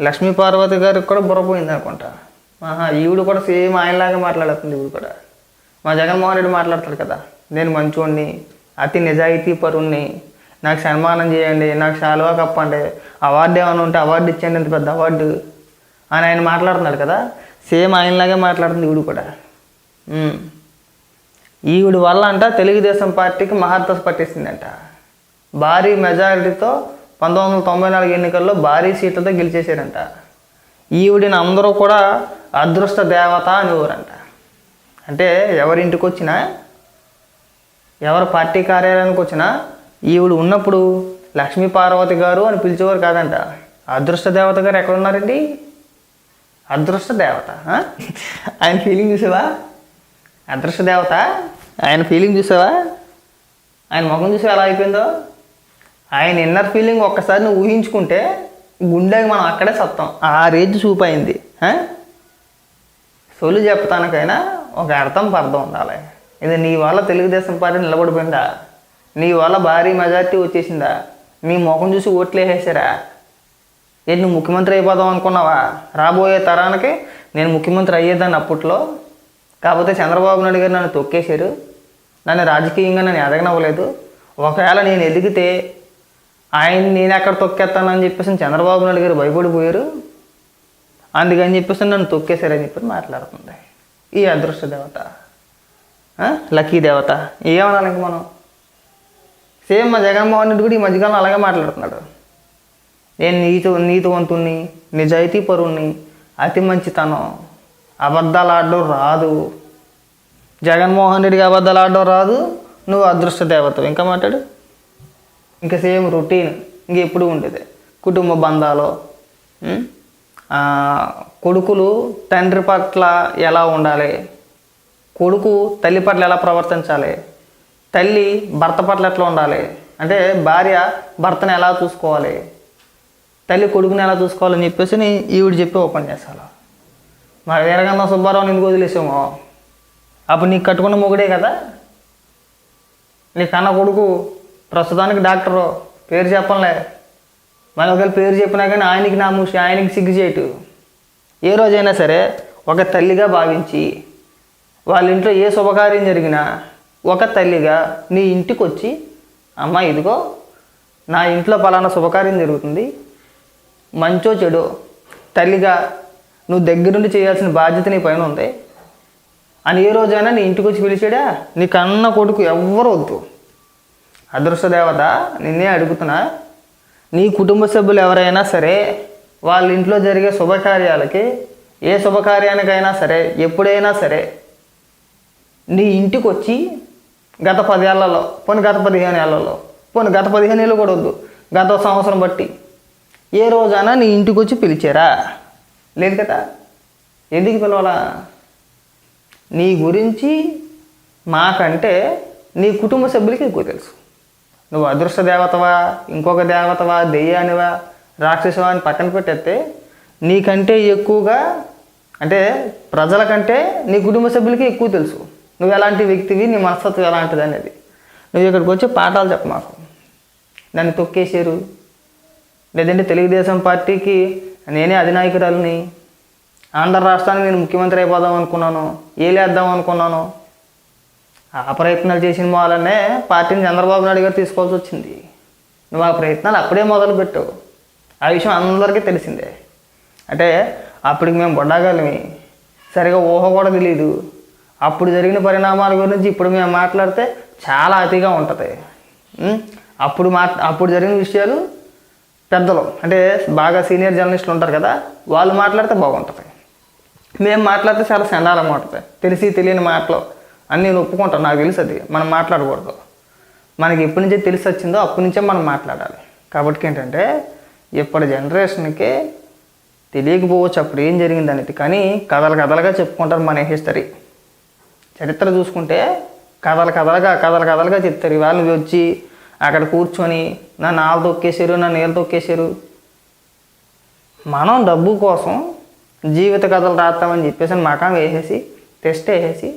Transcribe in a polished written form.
లక్ష్మీ పార్వతి గారికి కూడా బుర్రపోయింది అనుకుంటా. ఈవిడ కూడా సేమ్ ఆయనలాగా మాట్లాడుతుంది. ఈవిడ కూడా మా జగన్మోహన్ రెడ్డి మాట్లాడతాడు కదా, నేను మంచోడిని, అతి నిజాయితీ పరుణ్ణి, నాకు సన్మానం చేయండి, నాకు శాలువా కప్పండి, అవార్డు ఏమైనా ఉంటే అవార్డు ఇచ్చేయండి, ఇంత పెద్ద అవార్డు అని ఆయన మాట్లాడుతున్నాడు కదా, సేమ్ ఆయనలాగే మాట్లాడుతుంది ఈవిడ కూడా. ఈవిడ వల్ల అంట తెలుగుదేశం పార్టీకి మహత్తు పట్టేసిందంట. భారీ మెజారిటీతో 1994 ఎన్నికల్లో భారీ సీట్లతో గెలిచేశారంట. ఈవిడిని అందరూ కూడా అదృష్ట దేవత అనేవారంట. అంటే ఎవరింటికి వచ్చినా, ఎవరి పార్టీ కార్యాలయానికి వచ్చినా ఈవిడ ఉన్నప్పుడు లక్ష్మీ పార్వతి గారు అని పిలిచేవారు కాదంట. అదృష్ట దేవత గారు ఎక్కడున్నారండి? అదృష్ట దేవత. ఆయన ఫీలింగ్ చూసావా? అదృష్ట దేవత ఆయన ఫీలింగ్ చూసావా? ఆయన ముఖం చూసావా ఎలా అయిపోయిందో? ఆయన ఇన్నర్ ఫీలింగ్ ఒక్కసారి నువ్వు ఊహించుకుంటే గుండెకి మనం అక్కడే సత్తాం. ఆ రేంజ్ చూపైంది. సొలు చెప్తానికైనా ఒక అర్థం పర్థం ఉండాలి. ఇది నీ వల్ల తెలుగుదేశం పార్టీ నిలబడిపోయిందా? నీ వల్ల భారీ మెజార్టీ వచ్చేసిందా? నీ ముఖం చూసి ఓట్లు వేసేసారా? ఏంటి నువ్వు ముఖ్యమంత్రి అయిపోదాం అనుకున్నావా? రాబోయే తరానికి నేను ముఖ్యమంత్రి అయ్యేదాన్ని అప్పట్లో. కాకపోతే చంద్రబాబు నాయుడు గారు నన్ను తొక్కేశారు, నన్ను రాజకీయంగా నన్ను ఎదగనవ్వలేదు. ఒకవేళ నేను ఎదిగితే ఆయన నేను ఎక్కడ తొక్కేస్తానని చెప్పేసి చంద్రబాబు నాయుడు గారు భయపడిపోయారు, అందుకని చెప్పేసి నన్ను తొక్కేశారని చెప్పి మాట్లాడుతుంది ఈ అదృష్ట దేవత, లక్కీ దేవత. ఏమనాలి ఇంక మనం? సేమ్ మా జగన్మోహన్ రెడ్డి కూడా ఈ మధ్యకాలం అలాగే మాట్లాడుతున్నాడు. నేను నీతివంతుణ్ణి, నిజాయితీ పరుణ్ణి, అతి మంచితనం, అబద్ధాలు ఆడడం రాదు. జగన్మోహన్ రెడ్డికి అబద్ధాలు ఆడడం రాదు, నువ్వు అదృష్ట దేవత. ఇంకా మాట్లాడు. ఇంకా సేమ్ రొటీన్ ఇంకెప్పుడు ఉండేది. కుటుంబ బంధాలు, కొడుకులు తండ్రి పట్ల ఎలా ఉండాలి, కొడుకు తల్లి పట్ల ఎలా ప్రవర్తించాలి, తల్లి భర్త పట్ల ఎట్లా ఉండాలి, అంటే భార్య భర్తను ఎలా చూసుకోవాలి, తల్లి కొడుకుని ఎలా చూసుకోవాలని చెప్పేసి ఈవిడ చెప్పి ఓపెన్ చేస్తాను. మరి వీరగంధం సుబ్బారావుని ఎందుకు వదిలేసామో? అప్పుడు నీకు కట్టుకున్న మొగుడే కదా. నీ కన్న కొడుకు ప్రస్తుతానికి డాక్టరు, పేరు చెప్పంలే, మళ్ళీ ఒకవేళ పేరు చెప్పినా కానీ ఆయనకి నా మూసి, ఆయనకి సిగ్గు చేయటు. ఏ రోజైనా సరే ఒక తల్లిగా భావించి వాళ్ళ ఇంట్లో ఏ శుభకార్యం జరిగినా ఒక తల్లిగా నీ ఇంటికి వచ్చి, అమ్మ ఇదిగో నా ఇంట్లో పలానా శుభకార్యం జరుగుతుంది, మంచో చెడో తల్లిగా నువ్వు దగ్గరుండి చేయాల్సిన బాధ్యత నీ పైన ఉంది అని ఏ రోజైనా నీ ఇంటికి వచ్చి పిలిచాడా? నీ కన్న కొడుకు ఎవ్వరు వద్దు. అదృష్ట దేవత నిన్నే అడుగుతున్నా, నీ కుటుంబ సభ్యులు ఎవరైనా సరే వాళ్ళ ఇంట్లో జరిగే శుభకార్యాలకి, ఏ శుభకార్యానికైనా సరే, ఎప్పుడైనా సరే నీ ఇంటికి వచ్చి గత 10 ఏళ్లలో, పోనీ గత 15 ఏళ్లలో, పోనీ గత 15 ఏళ్ళు కూడా వద్దు, గత సంవత్సరం బట్టి ఏ రోజైనా నీ ఇంటికి వచ్చి పిలిచారా? లేదు కదా. ఎందుకు పిలవాలా? నీ గురించి మాకంటే నీ కుటుంబ సభ్యులకి ఎక్కువ తెలుసు. నువ్వు అదృష్ట దేవతవా, ఇంకొక దేవతవా, దెయ్యానివా, రాక్షసవా అని పక్కన పెట్టేస్తే నీకంటే ఎక్కువగా, అంటే ప్రజల కంటే నీ కుటుంబ సభ్యులకి ఎక్కువ తెలుసు నువ్వు ఎలాంటి వ్యక్తివి, నీ మనస్తత్వం ఎలాంటిది అనేది. నువ్వు ఇక్కడికి వచ్చి పాఠాలు చెప్ప మాకు. నన్ను తొక్కేశారు, లేదంటే తెలుగుదేశం పార్టీకి నేనే అధినాయకురాలని, ఆంధ్ర రాష్ట్రానికి నేను ముఖ్యమంత్రి అయిపోదాం అనుకున్నాను, ఏలేద్దాం అనుకున్నాను, ఆ ప్రయత్నాలు చేసిన వాళ్ళనే పార్టీని చంద్రబాబు నాయుడు గారు తీసుకోవాల్సి వచ్చింది. నువ్వు ఆ ప్రయత్నాలు అప్పుడే మొదలుపెట్టావు. ఆ విషయం అందరికీ తెలిసిందే. అంటే అప్పటికి మేము బొడ్డాగాలిమి, సరిగా ఊహ కూడా తెలియదు. అప్పుడు జరిగిన పరిణామాల గురించి ఇప్పుడు మేము మాట్లాడితే చాలా అతిగా ఉంటుంది. అప్పుడు జరిగిన విషయాలు పెద్దలు, అంటే బాగా సీనియర్ జర్నలిస్టులు ఉంటారు కదా, వాళ్ళు మాట్లాడితే బాగుంటుంది. మేము మాట్లాడితే చాలా చండాలంగా ఉంటుంది. తెలిసి తెలియని మాటలు అని నేను ఒప్పుకుంటాను, నాకు తెలుసు అది మనం మాట్లాడకూడదు. మనకి ఎప్పటి నుంచే తెలిసి వచ్చిందో అప్పటి నుంచే మనం మాట్లాడాలి. కాబట్టి ఏంటంటే ఇప్పటి జనరేషన్కి తెలియకపోవచ్చు అప్పుడు ఏం జరిగింది అనేది, కానీ కథలుగా చెప్పుకుంటారు మన హిస్టరీ. చరిత్ర చూసుకుంటే కథలుగా చెప్తారు. ఇవాళ వచ్చి అక్కడ కూర్చొని నన్ను వాళ్ళు తొక్కేశారు, నన్ను వీళ్ళు తొక్కేశారు. మనం డబ్బు కోసం జీవిత కథలు రాస్తామని చెప్పేసి మకాం వేసేసి టెస్ట్ వేసేసి